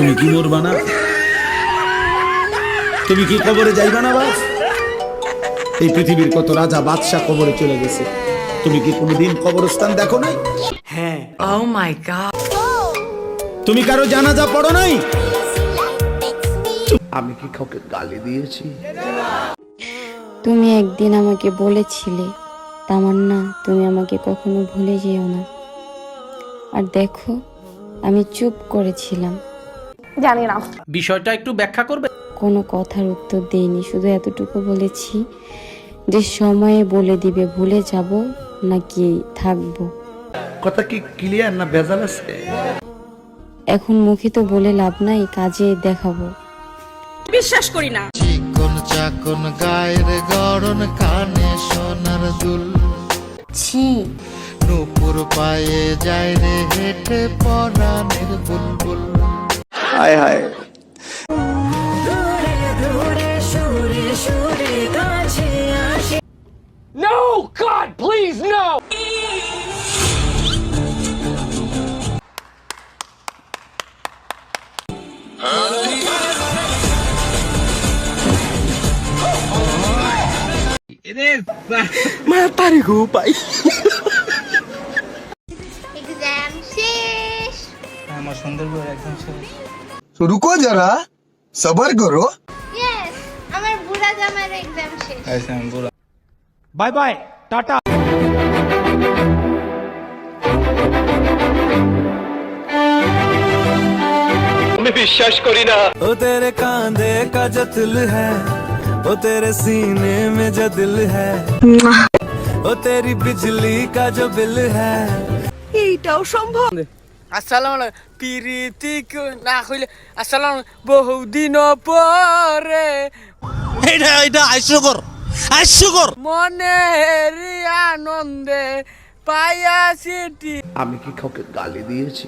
তুমি কি মরবা না? তুমি কি কবরে যাইবা না বাস? এই পৃথিবীর কত রাজা বাদশাহ কবরে চলে গেছে, তুমি কি কোনোদিন কবরস্থান দেখো নাই? হ্যাঁ। Oh my God. তুমি কারো জানাজা পড়ো নাই? আমি কি কাউকে গালি দিয়েছি? তুমি একদিন আমাকে বলেছিলে, তামান্না তুমি আমাকে কখনো ভুলে যেও না। আর দেখো, আমি চুপ করেছিলাম, জানি না। বিষয়টা একটু ব্যাখ্যা করবে? কোনো কথার উত্তর দেইনি, শুধু এতটুকু বলেছি যে সময়ে বলে দিবে ভুলে যাব নাকি থাকবো। কথা কি ক্লিয়ার না ভেজাল আছে? এখন মুখে তো বলে লাভ নাই, কাজে দেখাবো। বিশ্বাস করি না। চিকন চাকন গায়ের গড়ন, কানে সোনার দুল, ছি, নুপুর পায়ে যায় রে হেঁটে পরাণের বুলবুল। হায় হায়, No, God, please, no! মাতারি গো পাই। एग्जाम शेष। আমার সুন্দর করে একদম শেষ। तो रुको जरा, सबर करो। यस, আমার বুড়া জামার एग्जाम शेष। ऐसे हम बोला बाय बाय टाटा। मैं विश्वास करी ना। ओ तेरे कांधे का जो दिल है, ओ तेरे सीने में जो दिल है, ओ तेरी बिजली का जो बिल है। এইটাও সম্ভব? আসসালামু আলাইকুম। প্রীতি না কইলে আসসালাম বহুদিন পরে এটা আইসুকর মনের আনন্দে পাইয়াছি। আমি কি কাউকে গালি দিয়েছি?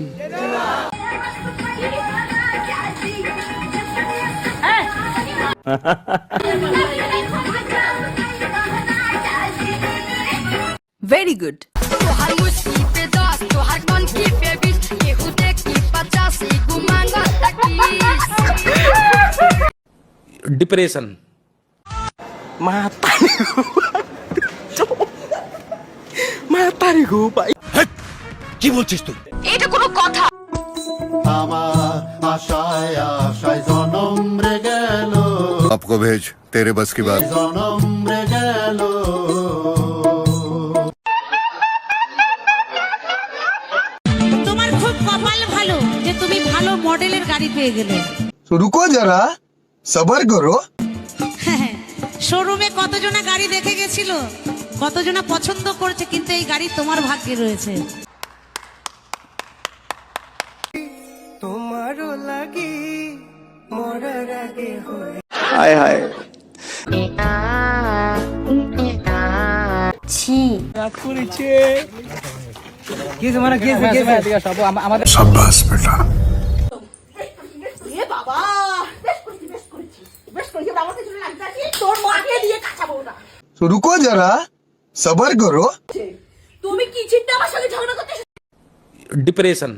Very good. डिप्रेशन। মাতারি গো পাই। কি বলছিস তুই? এটা কোনো কথা? আমার আশায় আশায় জনম রে গেল, आपको भेज तेरे बस की बात। জনম রে গেল। তোমার খুব কপাল ভালো যে তুমি ভালো মডেলের গাড়ি পেয়ে গেলে। तो रुको जरा, सबर करो। শোরুমে কতজনা গাড়ি দেখে গেছিল, কতজনা পছন্দ করেছে, কিন্তু এই গাড়ি তোমার ভাগ্যে রয়েছে। তোমারও লাগি মরার আগে হয়ে। হায় হায়, ছি, রাত করেছে কি মানে কি সব আমাদের शाबाश बेटा। এ বাবা, বেশ করেছি আমার কিছু লাগতাছি, তোর মাকে দিয়ে কাটাবো না। तो रुको जरा, सबर करो। তুমি কি চিন্তা আমার সঙ্গে ঝগড়া করতে? डिप्रेशन।